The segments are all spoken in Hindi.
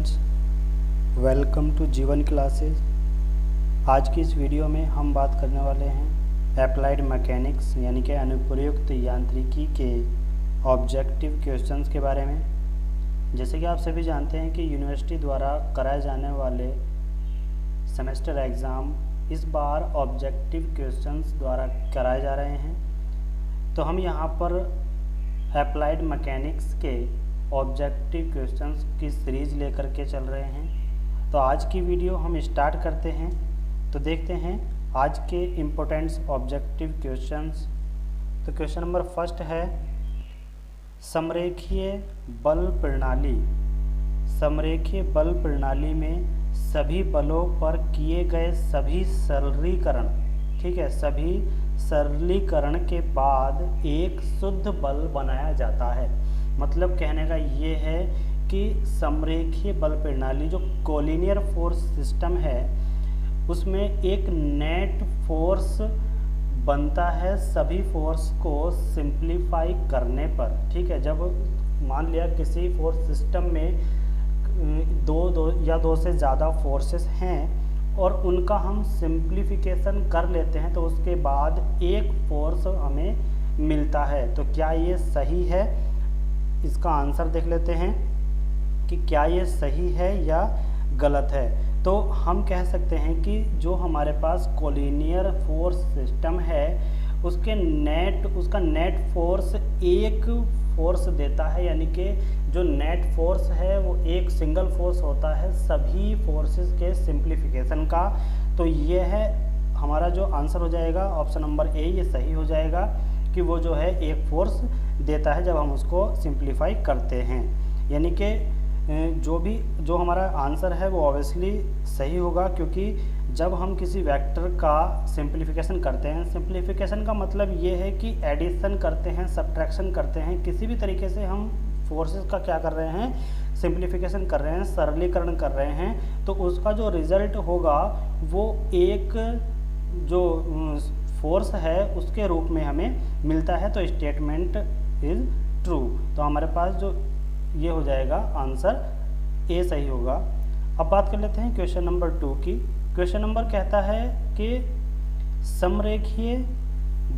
स्टूडेंट्स, वेलकम टू जीवन क्लासेस। आज की इस वीडियो में हम बात करने वाले हैं अप्लाइड मैकेनिक्स यानी कि अनुप्रयुक्त यांत्रिकी के ऑब्जेक्टिव क्वेश्चंस के बारे में। जैसे कि आप सभी जानते हैं कि यूनिवर्सिटी द्वारा कराए जाने वाले सेमेस्टर एग्ज़ाम इस बार ऑब्जेक्टिव क्वेश्चंस द्वारा कराए जा रहे हैं। तो हम यहाँ पर अप्लाइड मैकेनिक्स के ऑब्जेक्टिव क्वेश्चंस की सीरीज़ लेकर के चल रहे हैं। तो आज की वीडियो हम स्टार्ट करते हैं। तो देखते हैं आज के इम्पोर्टेंट्स ऑब्जेक्टिव क्वेश्चंस। तो क्वेश्चन नंबर फर्स्ट है, समरेखीय बल प्रणाली। समरेखीय बल प्रणाली में सभी बलों पर किए गए सभी सरलीकरण, ठीक है, सभी सरलीकरण के बाद एक शुद्ध बल बनाया जाता है। मतलब कहने का ये है कि समरेखीय बल प्रणाली जो कोलिनियर फोर्स सिस्टम है उसमें एक नेट फोर्स बनता है सभी फोर्स को सिंप्लीफाई करने पर। ठीक है, जब मान लिया किसी फोर्स सिस्टम में दो से ज़्यादा फोर्सेस हैं और उनका हम सिंप्लीफिकेशन कर लेते हैं तो उसके बाद एक फोर्स हमें मिलता है। तो क्या ये सही है? इसका आंसर देख लेते हैं कि क्या ये सही है या गलत है। तो हम कह सकते हैं कि जो हमारे पास कोलिनियर फोर्स सिस्टम है उसका नेट फोर्स एक फोर्स देता है, यानी कि जो नेट फोर्स है वो एक सिंगल फोर्स होता है सभी फोर्सेस के सिंप्लीफिकेशन का। तो ये है हमारा जो आंसर हो जाएगा ऑप्शन नंबर ए, ये सही हो जाएगा कि वो जो है एक फोर्स देता है जब हम उसको सिंप्लीफाई करते हैं। यानी कि जो हमारा आंसर है वो ऑब्वियसली सही होगा, क्योंकि जब हम किसी वेक्टर का सिंप्लीफिकेशन करते हैं, सिंप्लीफिकेशन का मतलब ये है कि एडिशन करते हैं, सब्ट्रैक्शन करते हैं, किसी भी तरीके से हम फोर्सेस का क्या कर रहे हैं, सिंप्लीफिकेशन कर रहे हैं, सरलीकरण कर रहे हैं, तो उसका जो रिजल्ट होगा वो एक जो फोर्स है उसके रूप में हमें मिलता है। तो स्टेटमेंट इज ट्रू। तो हमारे पास जो ये हो जाएगा आंसर ए सही होगा। अब बात कर लेते हैं क्वेश्चन नंबर 2 की। क्वेश्चन नंबर कहता है कि समरेखीय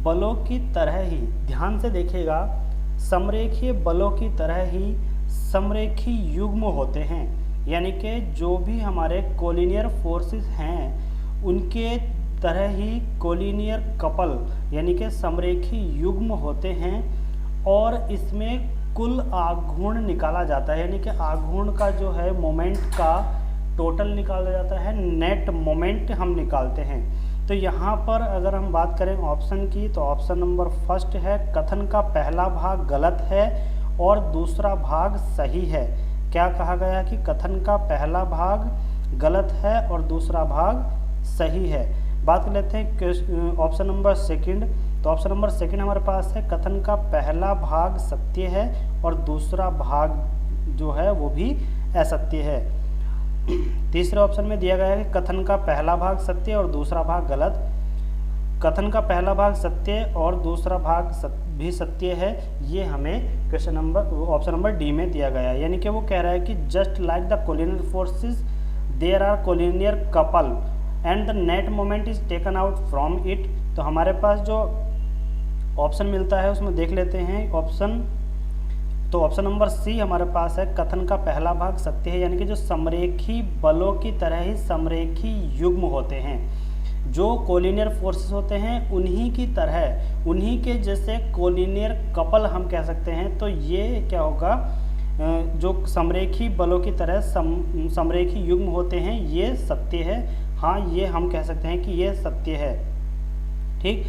बलों की तरह ही, ध्यान से देखिएगा, समरेखीय बलों की तरह ही समरेखी युग्म होते हैं। यानी कि जो भी हमारे कोलिनियर फोर्सेस हैं उनके तरह ही कोलिनियर कपल यानी कि समरेखी युग्म होते हैं और इसमें कुल आघूर्ण निकाला जाता है। यानी कि आघूर्ण का जो है मोमेंट का टोटल निकाला जाता है, नेट मोमेंट हम निकालते हैं। तो यहाँ पर अगर हम बात करें ऑप्शन की तो ऑप्शन नंबर फर्स्ट है, कथन का पहला भाग गलत है और दूसरा भाग सही है। क्या कहा गया कि कथन का पहला भाग गलत है और दूसरा भाग सही है। बात कर लेते हैं ऑप्शन नंबर सेकंड। तो ऑप्शन नंबर सेकंड हमारे पास है, कथन का पहला भाग सत्य है और दूसरा भाग जो है वो भी असत्य है। तीसरे ऑप्शन में दिया गया है कि कथन का पहला भाग सत्य और दूसरा भाग गलत। कथन का पहला भाग सत्य और दूसरा भाग भी सत्य है, ये हमें question number option number D में दिया गया है। यानी कि वो कह रहा है कि just like the collinear forces there are collinear couple and the net moment is taken out from it. तो हमारे पास जो ऑप्शन मिलता है उसमें देख लेते हैं ऑप्शन। तो ऑप्शन नंबर सी हमारे पास है, कथन का पहला भाग सत्य है, यानी कि जो समरेखी बलों की तरह ही समरेखी युग्म होते हैं। जो कोलिनियर फोर्सेस होते हैं उन्हीं की तरह, उन्हीं के जैसे कोलिनियर कपल हम कह सकते हैं। तो ये क्या होगा, जो समरेखी बलों की तरह समरेखी युग्म होते हैं ये सत्य है। हाँ, ये हम कह सकते हैं कि ये सत्य है। ठीक,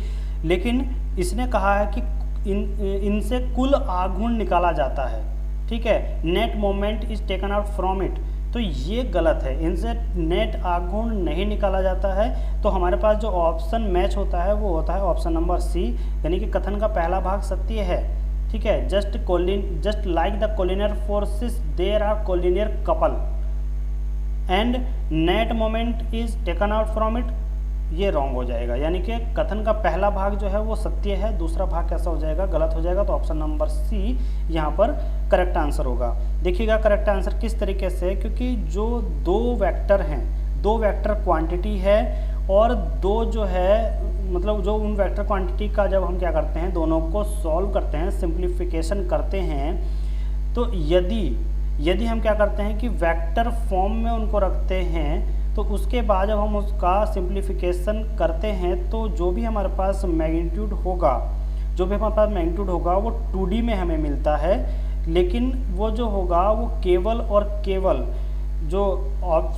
लेकिन इसने कहा है कि इनसे कुल आघूर्ण निकाला जाता है। ठीक है, net moment is taken out from it. तो ये गलत है, इनसे नेट आघूर्ण नहीं निकाला जाता है। तो हमारे पास जो ऑप्शन मैच होता है वो होता है ऑप्शन नंबर सी, यानी कि कथन का पहला भाग सत्य है। ठीक है, just like the collinear forces there are collinear couple and net moment is taken out from it. ये रॉन्ग हो जाएगा, यानी कि कथन का पहला भाग जो है वो सत्य है, दूसरा भाग कैसा हो जाएगा, गलत हो जाएगा। तो ऑप्शन नंबर सी यहाँ पर करेक्ट आंसर होगा। देखिएगा करेक्ट आंसर किस तरीके से, क्योंकि जो दो वेक्टर हैं, दो वेक्टर क्वांटिटी है और दो जो है मतलब जो उन वेक्टर क्वांटिटी का जब हम क्या करते हैं, दोनों को सॉल्व करते हैं, सिंप्लीफिकेशन करते हैं, तो यदि हम क्या करते हैं कि वेक्टर फॉर्म में उनको रखते हैं, तो उसके बाद जब हम उसका सिंप्लीफिकेशन करते हैं तो जो भी हमारे पास मैग्नीट्यूड होगा, वो 2D में हमें मिलता है, लेकिन वो जो होगा वो केवल और केवल जो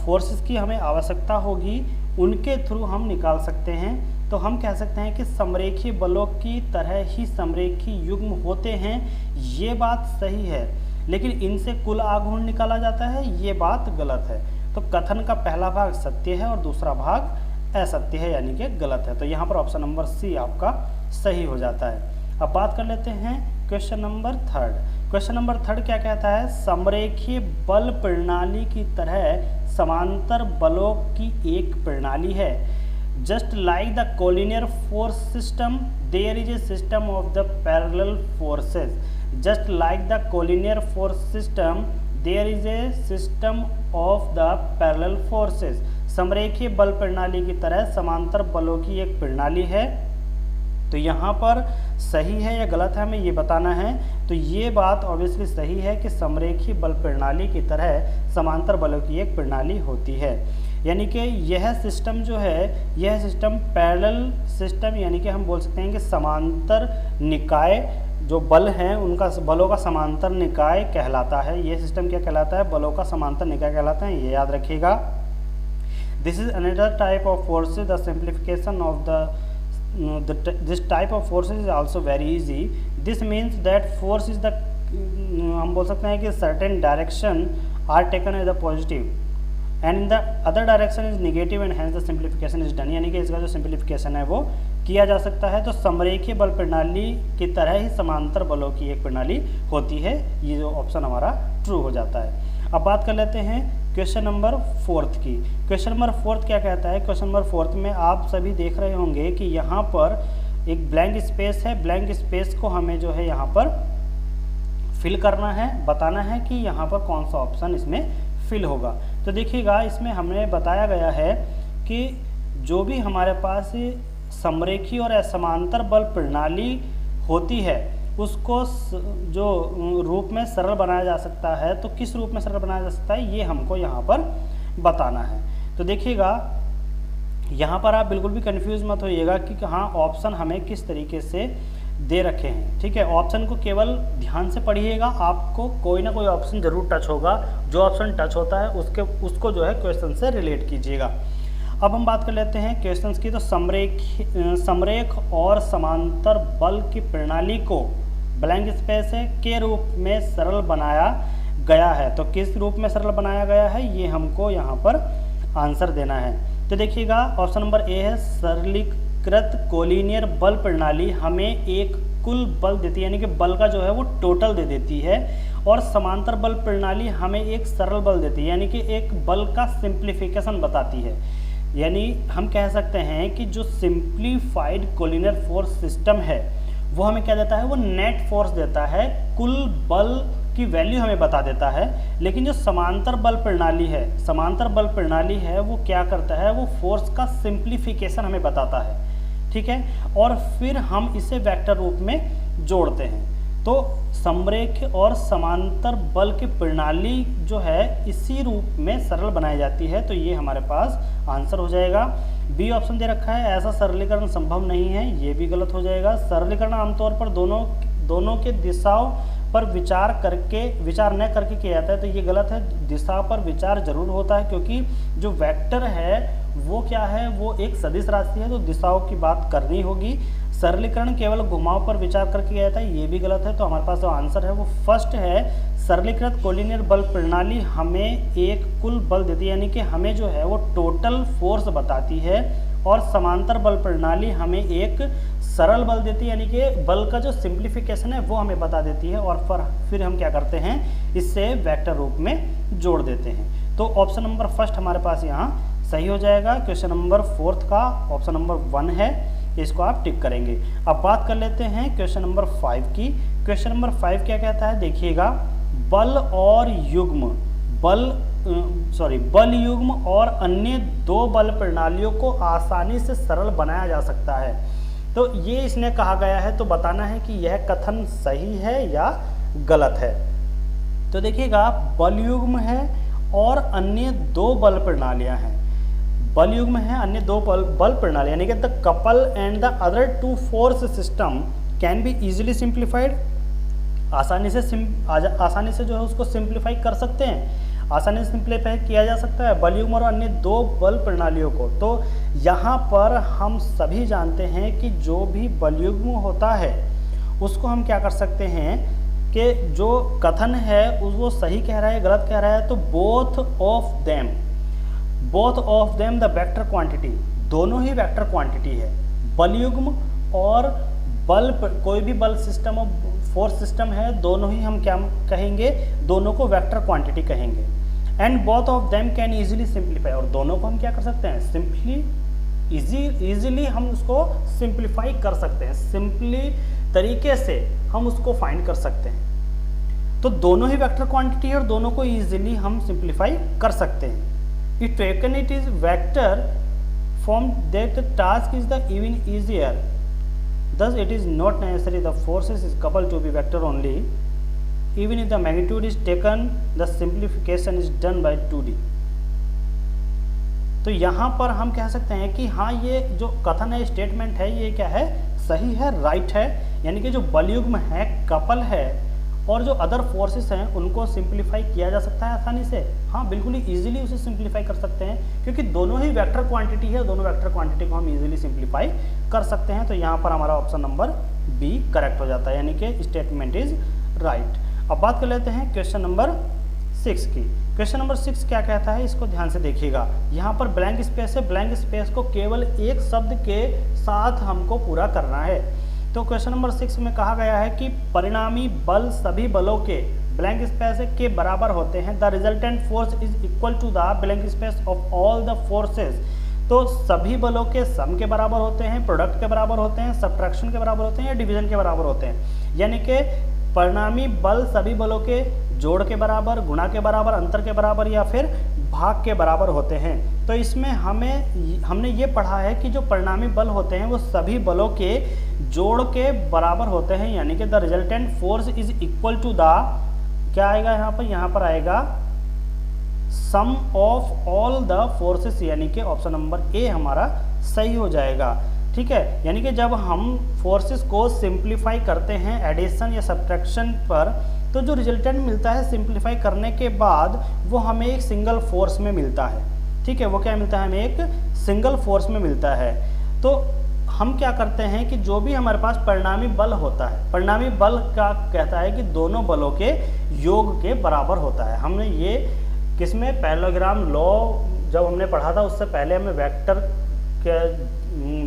फोर्सेस की हमें आवश्यकता होगी उनके थ्रू हम निकाल सकते हैं। तो हम कह सकते हैं कि समरेखीय बलों की तरह ही समरेखीय युग्म होते हैं, ये बात सही है, लेकिन इनसे कुल आघूर्ण निकाला जाता है, ये बात गलत है। तो कथन का पहला भाग सत्य है और दूसरा भाग असत्य है, यानी कि गलत है। तो यहाँ पर ऑप्शन नंबर सी आपका सही हो जाता है। अब बात कर लेते हैं question number third. Question number third क्या कहता है, समरेखीय बल प्रणाली की तरह समांतर बलों की एक प्रणाली है। Just like the collinear force system there is a system of the parallel forces. Just like the collinear force system there is a system of the parallel forces. समरेखीय बल प्रणाली की तरह समांतर बलों की एक प्रणाली है। तो यहाँ पर सही है या गलत है हमें ये बताना है। तो ये बात ऑब्वियसली सही है कि समरेखीय बल प्रणाली की तरह समांतर बलों की एक प्रणाली होती है, यानी कि यह सिस्टम जो है, यह सिस्टम पैरेलल सिस्टम, यानी कि हम बोल सकते हैं कि समांतर निकाय जो बल हैं उनका बलों का समांतर निकाय कहलाता है। ये सिस्टम क्या कहलाता है, बलों का समांतर निकाय कहलाता है, ये याद रखिएगा। This is another type of forces, the simplification of this type of forces is also very easy. This means that force is the हम बोल सकते हैं कि certain direction are taken as a positive and in the other direction is negative and hence the simplification is done, यानी कि इसका जो सिंप्लीफिकेशन है वो किया जा सकता है। तो समरेखीय बल प्रणाली की तरह ही समांतर बलों की एक प्रणाली होती है, ये जो ऑप्शन हमारा ट्रू हो जाता है। अब बात कर लेते हैं क्वेश्चन नंबर फोर्थ की। क्वेश्चन नंबर फोर्थ क्या कहता है, क्वेश्चन नंबर फोर्थ में आप सभी देख रहे होंगे कि यहाँ पर एक ब्लैंक स्पेस है। ब्लैंक स्पेस को हमें जो है यहाँ पर फिल करना है, बताना है कि यहाँ पर कौन सा ऑप्शन इसमें फिल होगा। तो देखिएगा इसमें हमें बताया गया है कि जो भी हमारे पास समरेखीय और असमांतर बल प्रणाली होती है उसको जो रूप में सरल बनाया जा सकता है, तो किस रूप में सरल बनाया जा सकता है ये हमको यहाँ पर बताना है। तो देखिएगा यहाँ पर आप बिल्कुल भी कंफ्यूज मत होइएगा कि हाँ ऑप्शन हमें किस तरीके से दे रखे हैं, ठीक है। ऑप्शन को केवल ध्यान से पढ़िएगा, आपको कोई ना कोई ऑप्शन जरूर टच होगा, जो ऑप्शन टच होता है उसको जो है क्वेश्चन से रिलेट कीजिएगा। अब हम बात कर लेते हैं क्वेश्चंस की। तो समरेख और समांतर बल की प्रणाली को ब्लैंक स्पेस है के रूप में सरल बनाया गया है। तो किस रूप में सरल बनाया गया है ये हमको यहाँ पर आंसर देना है। तो देखिएगा ऑप्शन नंबर ए है, सरलीकृत कोलिनियर बल प्रणाली हमें एक कुल बल देती है, यानी कि बल का जो है वो टोटल दे देती है, और समांतर बल प्रणाली हमें एक सरल बल देती है, यानी कि एक बल का सिंप्लीफिकेशन बताती है। यानी हम कह सकते हैं कि जो सिंप्लीफाइड कोलिनियर फोर्स सिस्टम है वो हमें क्या देता है, वो नेट फोर्स देता है, कुल बल की वैल्यू हमें बता देता है। लेकिन जो समांतर बल प्रणाली है वो क्या करता है, वो फोर्स का सिंप्लीफिकेशन हमें बताता है, ठीक है, और फिर हम इसे वेक्टर रूप में जोड़ते हैं। तो समरेख और समांतर बल की प्रणाली जो है इसी रूप में सरल बनाई जाती है। तो ये हमारे पास आंसर हो जाएगा। बी ऑप्शन दे रखा है, ऐसा सरलीकरण संभव नहीं है, ये भी गलत हो जाएगा। सरलीकरण आमतौर पर दोनों के दिशाओं पर विचार न करके किया जाता है, तो ये गलत है। दिशा पर विचार जरूर होता है, क्योंकि जो वेक्टर है वो क्या है, वो एक सदिश राशि है, तो दिशाओं की बात करनी होगी। सरलीकरण केवल घुमाव पर विचार करके किया जाता है, ये भी गलत है। तो हमारे पास जो आंसर है वो फर्स्ट है, सरलीकृत कोलिनियर बल प्रणाली हमें एक कुल बल देती है, यानी कि हमें जो है वो टोटल फोर्स बताती है, और समांतर बल प्रणाली हमें एक सरल बल देती है, यानी कि बल का जो सिंप्लीफिकेशन है वो हमें बता देती है, और फिर हम क्या करते हैं, इससे वेक्टर रूप में जोड़ देते हैं। तो ऑप्शन नंबर फर्स्ट हमारे पास यहाँ सही हो जाएगा। क्वेश्चन नंबर 4 का ऑप्शन नंबर 1 है, इसको आप टिक करेंगे। अब बात कर लेते हैं क्वेश्चन नंबर 5 की। क्वेश्चन नंबर 5 क्या कहता है, देखिएगा, बल और युग्म बल युग्म और अन्य दो बल प्रणालियों को आसानी से सरल बनाया जा सकता है। तो ये इसने कहा गया है, तो बताना है कि यह कथन सही है या गलत है। तो देखिएगा, बल युग्म है और अन्य दो बल प्रणालियां हैं। बल युग्म है, अन्य दो बल प्रणाली, यानी कि the couple and the other two force system can be easily simplified. आसानी से जो है उसको सिंप्लीफाई कर सकते हैं, आसानी से सिंप्लीफाई किया जा सकता है बल युग्म और अन्य दो बल प्रणालियों को। तो यहाँ पर हम सभी जानते हैं कि जो भी बल युग्म होता है उसको हम क्या कर सकते हैं कि जो कथन है वो सही कह रहा है गलत कह रहा है, तो both of them the vector quantity, दोनों ही वेक्टर क्वांटिटी है। बल युग्म और कोई भी बल सिस्टम और फोर्स सिस्टम है, दोनों ही हम क्या कहेंगे, दोनों को वेक्टर क्वांटिटी कहेंगे। And both of them can easily simplify, और दोनों को हम क्या कर सकते हैं, इजीली हम उसको सिंप्लीफाई कर सकते हैं, सिंपली तरीके से हम उसको फाइंड कर सकते हैं। तो दोनों ही वेक्टर क्वांटिटी है और दोनों को इजीली हम सिंप्लीफाई कर सकते हैं। If taken it is vector form, that the task is the even easier. Thus, it is not necessary the forces is coupled to be vector only. Even if the magnitude is taken, the simplification is done by 2D. तो यहाँ पर हम कह सकते हैं कि हाँ, ये जो कथन है, स्टेटमेंट है, ये क्या है, सही है, राइट है। यानी कि जो बल युग्म है, कपल है और जो अदर फोर्सेस हैं उनको सिंप्लीफाई किया जा सकता है आसानी से। हाँ, बिल्कुल ही इजीली उसे सिंप्लीफाई कर सकते हैं, क्योंकि दोनों ही वेक्टर क्वांटिटी है, दोनों वेक्टर क्वांटिटी को हम इजीली सिंप्लीफाई कर सकते हैं। तो यहाँ पर हमारा ऑप्शन नंबर बी करेक्ट हो जाता है, यानी कि स्टेटमेंट इज राइट। अब बात कर लेते हैं क्वेश्चन नंबर 6 की। क्वेश्चन नंबर 6 क्या कहता है, इसको ध्यान से देखिएगा। यहाँ पर ब्लैंक स्पेस है, ब्लैंक स्पेस को केवल एक शब्द के साथ हमको पूरा करना है। तो क्वेश्चन नंबर 6 में कहा गया है कि परिणामी बल सभी बलों के ब्लैंक स्पेस के बराबर होते हैं। The resultant force is equal to the blank space of all the forces. तो सभी बलों के सम के बराबर होते हैं, प्रोडक्ट के बराबर होते हैं, सब्ट्रैक्शन के बराबर होते हैं या डिवीजन के बराबर होते हैं। यानी कि परिणामी बल सभी बलों के जोड़ के बराबर, गुणा के बराबर, अंतर के बराबर या फिर भाग के बराबर होते हैं। तो इसमें हमने ये पढ़ा है कि जो परिणामी बल होते हैं वो सभी बलों के जोड़ के बराबर होते हैं, यानी कि the resultant force is equal to the, क्या आएगा यहाँ पर आएगा sum of all the forces, यानी कि ऑप्शन नंबर ए हमारा सही हो जाएगा। ठीक है, यानी कि जब हम फोर्सेस को सिंप्लीफाई करते हैं एडिशन या सब्ट्रैक्शन पर, तो जो रिजल्टेंट मिलता है सिंप्लीफाई करने के बाद वो हमें एक सिंगल फोर्स में मिलता है। ठीक है, वो क्या मिलता है, हमें एक सिंगल फोर्स में मिलता है। तो हम क्या करते हैं कि जो भी हमारे पास परिणामी बल होता है, परिणामी बल का कहता है कि दोनों बलों के योग के बराबर होता है। हमने ये किसमें, पैरेललोग्राम लॉ जब हमने पढ़ा था उससे पहले हमें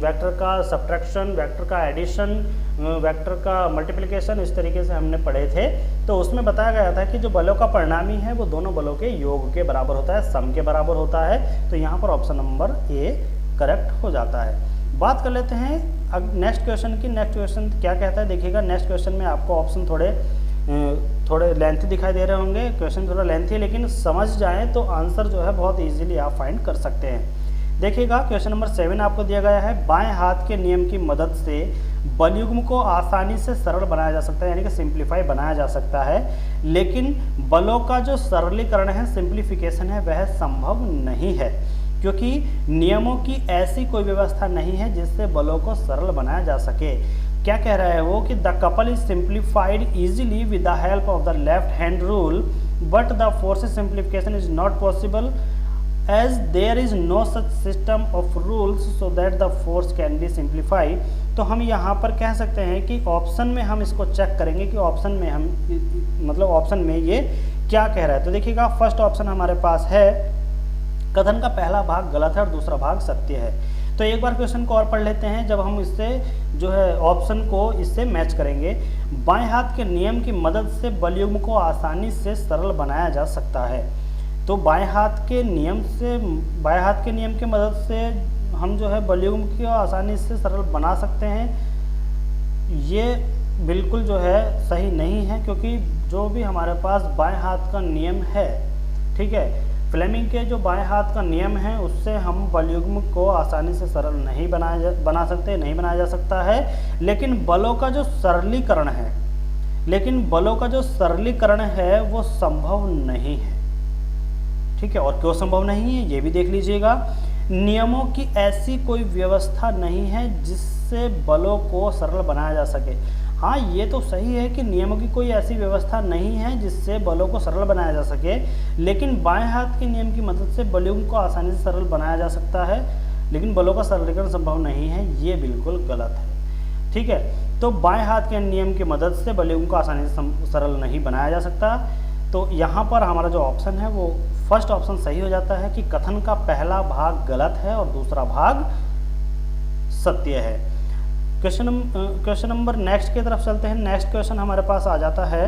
वेक्टर का सब्ट्रैक्शन, वेक्टर का एडिशन, वेक्टर का मल्टीप्लिकेशन, इस तरीके से हमने पढ़े थे। तो उसमें बताया गया था कि जो बलों का परिणामी है वो दोनों बलों के योग के बराबर होता है, सम के बराबर होता है। तो यहाँ पर ऑप्शन नंबर ए करेक्ट हो जाता है। बात कर लेते हैं अब नेक्स्ट क्वेश्चन की। नेक्स्ट क्वेश्चन क्या कहता है, देखिएगा। नेक्स्ट क्वेश्चन में आपको ऑप्शन थोड़े लेंथी दिखाई दे रहे होंगे, क्वेश्चन थोड़ा लेंथी है, लेकिन समझ जाएं तो आंसर जो है बहुत इजीली आप फाइंड कर सकते हैं। देखिएगा, क्वेश्चन नंबर 7 आपको दिया गया है। बाएं हाथ के नियम की मदद से बल युग्म को आसानी से सरल बनाया जा सकता है, यानी कि सिंप्लीफाई बनाया जा सकता है, लेकिन बलों का जो सरलीकरण है, सिंप्लीफिकेशन है, वह संभव नहीं है, क्योंकि नियमों की ऐसी कोई व्यवस्था नहीं है जिससे बलों को सरल बनाया जा सके। क्या कह रहा है वो कि the couple is simplified easily with the help of the left hand rule, but the forces simplification is not possible as there is no such system of rules so that the force can be simplified। तो हम यहाँ पर कह सकते हैं कि ऑप्शन में हम इसको चेक करेंगे कि ऑप्शन में हम ऑप्शन में ये क्या कह रहा है। तो देखिएगा, फर्स्ट ऑप्शन हमारे पास है, कथन का पहला भाग गलत है और दूसरा भाग सत्य है। तो एक बार क्वेश्चन को और पढ़ लेते हैं, जब हम इससे जो है ऑप्शन को इससे मैच करेंगे। बाएं हाथ के नियम की मदद से बल युग्म को आसानी से सरल बनाया जा सकता है। तो बाएं हाथ के नियम की मदद से हम जो है बलयुग्म को आसानी से सरल बना सकते हैं, ये बिल्कुल जो है सही नहीं है, क्योंकि जो भी हमारे पास बाएं हाथ का नियम है, ठीक है, फ्लेमिंग के जो बाएं हाथ का नियम है उससे हम बलयुग्म को आसानी से सरल नहीं बनाया जा सकता है। लेकिन बलों का जो सरलीकरण है वो संभव नहीं है, ठीक है। और क्यों संभव नहीं है ये भी देख लीजिएगा। नियमों की ऐसी कोई व्यवस्था नहीं है जिससे बलों को सरल बनाया जा सके। हाँ, ये तो सही है कि नियमों की कोई ऐसी व्यवस्था नहीं है जिससे बलों को सरल बनाया जा सके, लेकिन बाएं हाथ के नियम की मदद से बलयुग्म को आसानी से सरल बनाया जा सकता है, लेकिन बलों का सरलीकरण संभव नहीं है, ये बिल्कुल गलत है, ठीक है। तो बाएं हाथ के नियम की मदद से बलयुग्म को आसानी से सरल नहीं बनाया जा सकता। तो यहाँ पर हमारा जो ऑप्शन है वो फर्स्ट ऑप्शन सही हो जाता है कि कथन का पहला भाग गलत है और दूसरा भाग सत्य है। क्वेश्चन नंबर नेक्स्ट की तरफ चलते हैं। नेक्स्ट क्वेश्चन हमारे पास आ जाता है।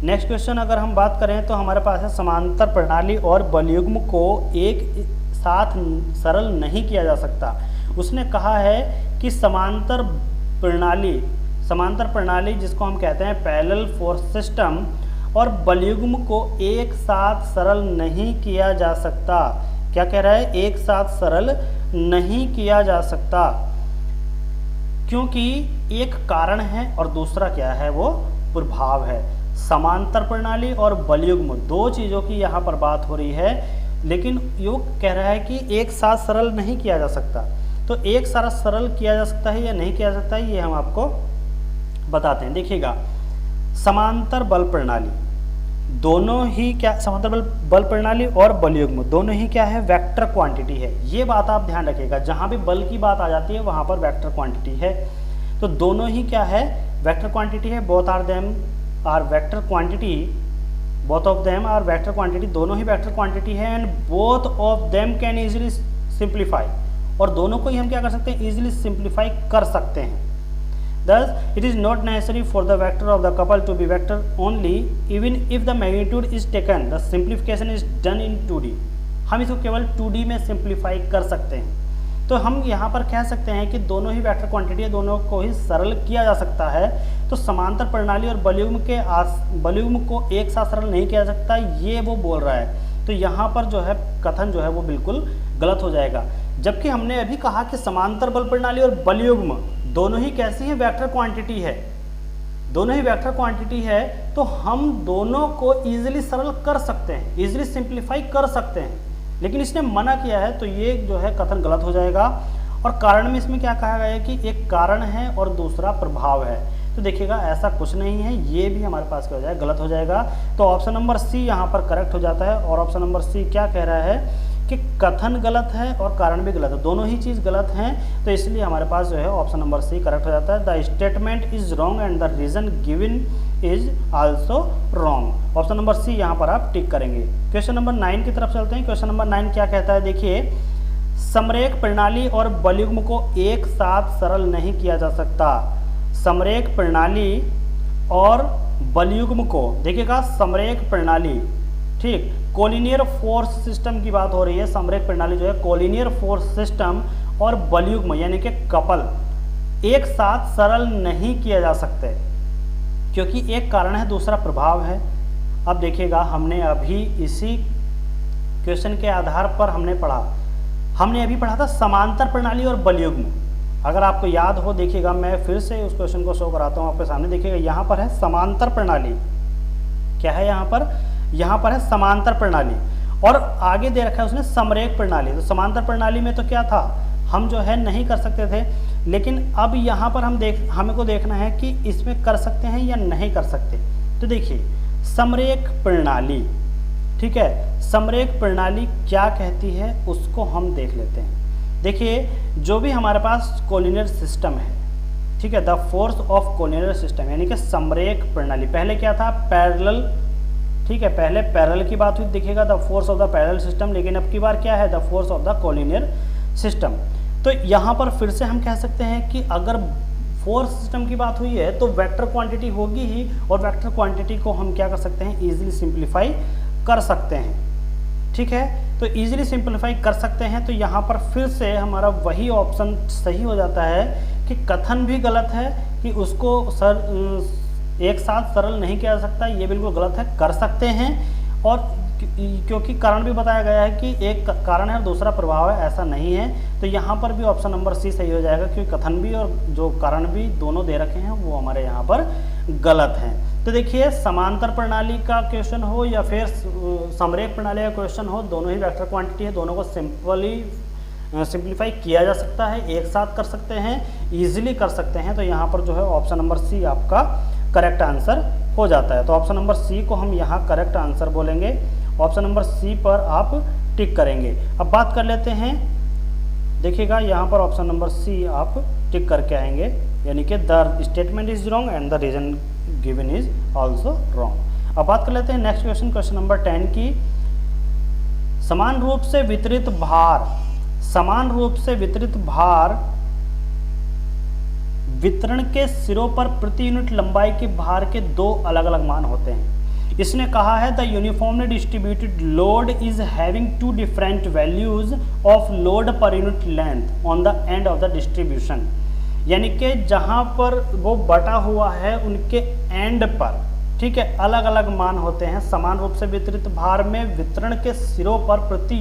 नेक्स्ट क्वेश्चन अगर हम बात करें तो हमारे पास है समांतर प्रणाली और बलयुग्म को एक साथ सरल नहीं किया जा सकता। उसने कहा है कि समांतर प्रणाली जिसको हम कहते हैं पैरेलल फोर्स सिस्टम और बलयुग्म को एक साथ सरल नहीं किया जा सकता। क्या कह रहा है? एक साथ सरल नहीं किया जा सकता, क्योंकि एक कारण है और दूसरा क्या है, वो प्रभाव है। समांतर प्रणाली और बलयुग्म दो चीज़ों की यहाँ पर बात हो रही है, लेकिन योग कह रहा है कि एक साथ सरल नहीं किया जा सकता। तो एक साथ सरल किया जा सकता है या नहीं किया जा सकता है, ये हम आपको बताते हैं। देखिएगा, समांतर बल प्रणाली दोनों ही क्या, समांतर बल प्रणाली और बलयुग्म दोनों ही क्या है, वेक्टर क्वांटिटी है। ये बात आप ध्यान रखिएगा, जहां भी बल की बात आ जाती है वहां पर वेक्टर क्वांटिटी है। तो दोनों ही क्या है, वेक्टर क्वांटिटी है। Both of them are vector quantity, दोनों ही वेक्टर क्वांटिटी है। And both of them can easily simplify, और दोनों को ही हम क्या कर सकते हैं, इजीली सिंप्लीफाई कर सकते हैं। Thus, it is not necessary for the vector of the couple to be vector only, even if the magnitude is taken. The simplification is done in 2D. हम इसको केवल 2D में सिंप्लीफाई कर सकते हैं। तो हम यहाँ पर कह सकते हैं कि दोनों ही वेक्टर क्वांटिटी है, दोनों को ही सरल किया जा सकता है। तो समांतर प्रणाली और बलयुग्म को एक साथ सरल नहीं किया जा सकता, ये वो बोल रहा है। तो यहाँ पर जो है कथन जो है वो बिल्कुल गलत हो जाएगा। जबकि हमने अभी कहा कि समांतर बल प्रणाली और बलयुग्म दोनों ही कैसी है, वेक्टर क्वांटिटी है। दोनों ही वेक्टर क्वांटिटी है, तो हम दोनों को इजीली सरल कर सकते हैं, इजीली सिंप्लीफाई कर सकते हैं। लेकिन इसने मना किया है, तो ये जो है कथन गलत हो जाएगा। और कारण में इसमें क्या कहा गया है कि एक कारण है और दूसरा प्रभाव है। तो देखिएगा, ऐसा कुछ नहीं है, ये भी हमारे पास क्या हो जाएगा, गलत हो जाएगा। तो ऑप्शन नंबर सी यहाँ पर करेक्ट हो जाता है। और ऑप्शन नंबर सी क्या कह रहा है कि कथन गलत है और कारण भी गलत है, दोनों ही चीज़ गलत हैं। तो इसलिए हमारे पास जो है ऑप्शन नंबर सी करेक्ट हो जाता है। The statement is wrong and the reason given is also wrong. Option number C यहाँ पर आप टिक करेंगे। क्वेश्चन नंबर 9 की तरफ चलते हैं। क्वेश्चन नंबर 9 क्या कहता है, देखिए, समरेख प्रणाली और बलयुग्म को एक साथ सरल नहीं किया जा सकता। समरेख प्रणाली और बलयुग्म को, देखिएगा, समरेख प्रणाली, ठीक, कोलिनियर फोर्स सिस्टम की बात हो रही है। समरेख प्रणाली जो है कोलिनियर फोर्स सिस्टम और बलयुग्म यानी कि कपल एक साथ सरल नहीं किया जा सकते, क्योंकि एक कारण है, दूसरा प्रभाव है। अब देखिएगा, हमने अभी इसी क्वेश्चन के आधार पर हमने अभी पढ़ा था समांतर प्रणाली और बलयुग्म। अगर आपको याद हो, देखिएगा, मैं फिर से उस क्वेश्चन को शो कराता हूँ आपके सामने। देखिएगा, यहाँ पर है समांतर प्रणाली, क्या है यहाँ पर है समांतर प्रणाली, और आगे दे रखा है उसने समरेख प्रणाली। तो समांतर प्रणाली में तो क्या था, हम जो है नहीं कर सकते थे, लेकिन अब यहाँ पर हमें को देखना है कि इसमें कर सकते हैं या नहीं कर सकते। तो देखिए, समरेख प्रणाली, ठीक है, समरेख प्रणाली क्या कहती है उसको हम देख लेते हैं। देखिए, जो भी हमारे पास कोलिनियर सिस्टम है, ठीक है, the force of collinear system यानी कि समरेख प्रणाली, पहले क्या था, पैरेलल, ठीक है, पहले पैरेलल की बात हुई, देखिएगा, the force of the parallel system, लेकिन अब की बार क्या है, the force of the collinear system. तो यहाँ पर फिर से हम कह सकते हैं कि अगर फोर्स सिस्टम की बात हुई है तो वेक्टर क्वांटिटी होगी ही, और वेक्टर क्वांटिटी को हम क्या कर सकते हैं, इजीली सिंप्लीफाई कर सकते हैं। ठीक है, तो इजीली सिंपलीफाई कर सकते हैं। तो यहाँ पर फिर से हमारा वही ऑप्शन सही हो जाता है कि कथन भी गलत है कि उसको एक साथ सरल नहीं किया जा सकता, ये बिल्कुल गलत है, कर सकते हैं। और क्योंकि कारण भी बताया गया है कि एक कारण है और दूसरा प्रभाव है, ऐसा नहीं है। तो यहाँ पर भी ऑप्शन नंबर सी सही हो जाएगा, क्योंकि कथन भी और जो कारण भी दोनों दे रखे हैं वो हमारे यहाँ पर गलत हैं। तो देखिए, समांतर प्रणाली का क्वेश्चन हो या फिर समरेख प्रणाली का क्वेश्चन हो, दोनों ही वेक्टर क्वांटिटी है, दोनों को सिंप्लीफाई किया जा सकता है, एक साथ कर सकते हैं, इजीली कर सकते हैं। तो यहाँ पर जो है ऑप्शन नंबर सी आपका करेक्ट आंसर हो जाता है। तो ऑप्शन नंबर सी को हम यहाँ करेक्ट आंसर बोलेंगे। ऑप्शन नंबर सी पर आप टिक करेंगे। अब बात कर लेते हैं, देखिएगा यहाँ पर ऑप्शन नंबर सी आप टिक करके आएंगे, यानी कि the statement is wrong and the reason given is also wrong. अब बात कर लेते हैं नेक्स्ट क्वेश्चन, क्वेश्चन नंबर 10 की। समान रूप से वितरित भार, समान रूप से वितरित भार वितरण के सिरों पर प्रति यूनिट लंबाई के भार के दो अलग अलग मान होते हैं। इसने कहा है the uniformly distributed load is having two different values of load per unit length on the end of the distribution, यानी कि जहां पर वो बटा हुआ है उनके एंड पर, ठीक है, अलग अलग मान होते हैं। समान रूप से वितरित भार में वितरण के सिरों पर प्रति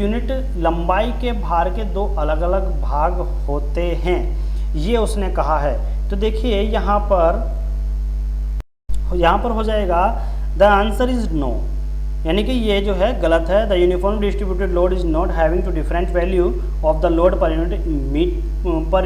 यूनिट लंबाई के भार के दो अलग अलग भाग होते हैं, ये उसने कहा है। तो देखिए यहाँ पर हो जाएगा द आंसर इज नो, यानी कि ये जो है गलत है। The uniform distributed load is not having two different value of the load per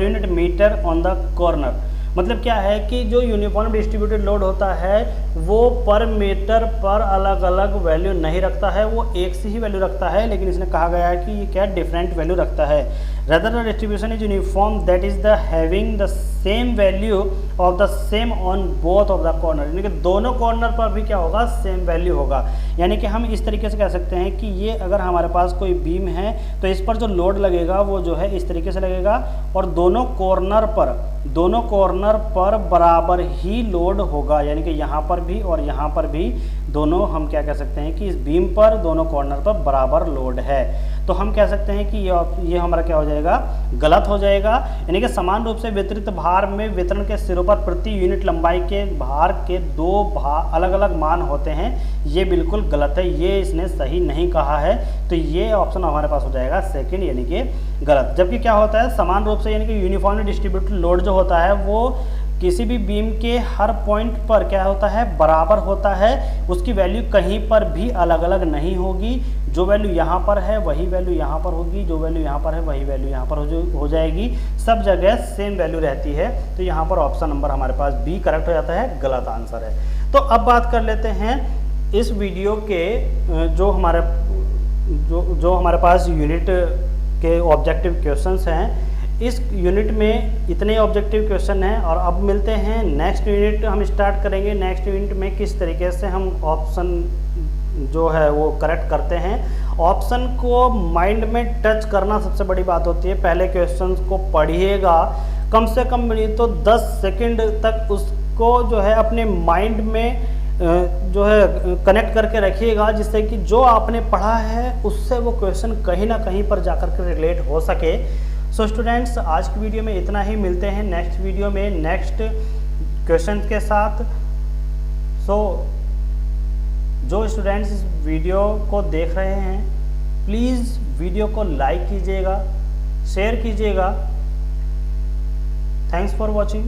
unit meter on the corner. मतलब क्या है कि जो यूनिफॉर्म डिस्ट्रीब्यूटेड लोड होता है वो पर मीटर पर अलग अलग वैल्यू नहीं रखता है, वो एक सी ही वैल्यू रखता है। लेकिन इसने कहा गया है कि ये क्या डिफरेंट वैल्यू रखता है। rather the distribution is uniform, that is the having the same value of the same on both of the corner, यानी कि दोनों कॉर्नर पर भी क्या होगा, सेम वैल्यू होगा। यानी कि हम इस तरीके से कह सकते हैं कि ये अगर हमारे पास कोई बीम है तो इस पर जो लोड लगेगा वो जो है इस तरीके से लगेगा और दोनों कॉर्नर पर बराबर ही लोड होगा, यानी कि यहाँ पर भी और यहाँ पर भी दोनों हम क्या कह सकते हैं कि इस बीम पर दोनों कॉर्नर पर बराबर लोड है। तो हम कह सकते हैं कि ये हमारा क्या हो जाएगा, गलत हो जाएगा। यानी कि समान रूप से वितरित भार में वितरण के सिरों पर प्रति यूनिट लंबाई के भार के दो अलग अलग मान होते हैं, ये बिल्कुल गलत है, ये इसने सही नहीं कहा है। तो ये ऑप्शन हमारे पास हो जाएगा सेकंड, यानी कि गलत। जबकि क्या होता है, समान रूप से यानी कि यूनिफॉर्मली डिस्ट्रीब्यूटेड लोड जो होता है वो किसी भी बीम के हर पॉइंट पर क्या होता है, बराबर होता है, उसकी वैल्यू कहीं पर भी अलग अलग नहीं होगी। जो वैल्यू यहाँ पर है वही वैल्यू यहाँ पर होगी, जो वैल्यू यहाँ पर है वही वैल्यू यहाँ पर हो जाएगी, सब जगह सेम वैल्यू रहती है। तो यहाँ पर ऑप्शन नंबर हमारे पास बी करेक्ट हो जाता है, गलत आंसर है। तो अब बात कर लेते हैं इस वीडियो के जो हमारे पास यूनिट के ऑब्जेक्टिव क्वेश्चंस हैं। इस यूनिट में इतने ऑब्जेक्टिव क्वेश्चन हैं और अब मिलते हैं नेक्स्ट यूनिट हम स्टार्ट करेंगे। नेक्स्ट यूनिट में किस तरीके से हम ऑप्शन जो है वो करेक्ट करते हैं। ऑप्शन को माइंड में टच करना सबसे बड़ी बात होती है। पहले क्वेश्चंस को पढ़िएगा, कम से कम नहीं तो 10 सेकंड तक उसको जो है अपने माइंड में जो है कनेक्ट करके रखिएगा, जिससे कि जो आपने पढ़ा है उससे वो क्वेश्चन कहीं ना कहीं पर जाकर के रिलेट हो सके। सो स्टूडेंट्स, आज की वीडियो में इतना ही, मिलते हैं नेक्स्ट वीडियो में नेक्स्ट क्वेश्चन के साथ। सो जो स्टूडेंट्स इस वीडियो को देख रहे हैं प्लीज़ वीडियो को लाइक कीजिएगा, शेयर कीजिएगा। Thanks for watching.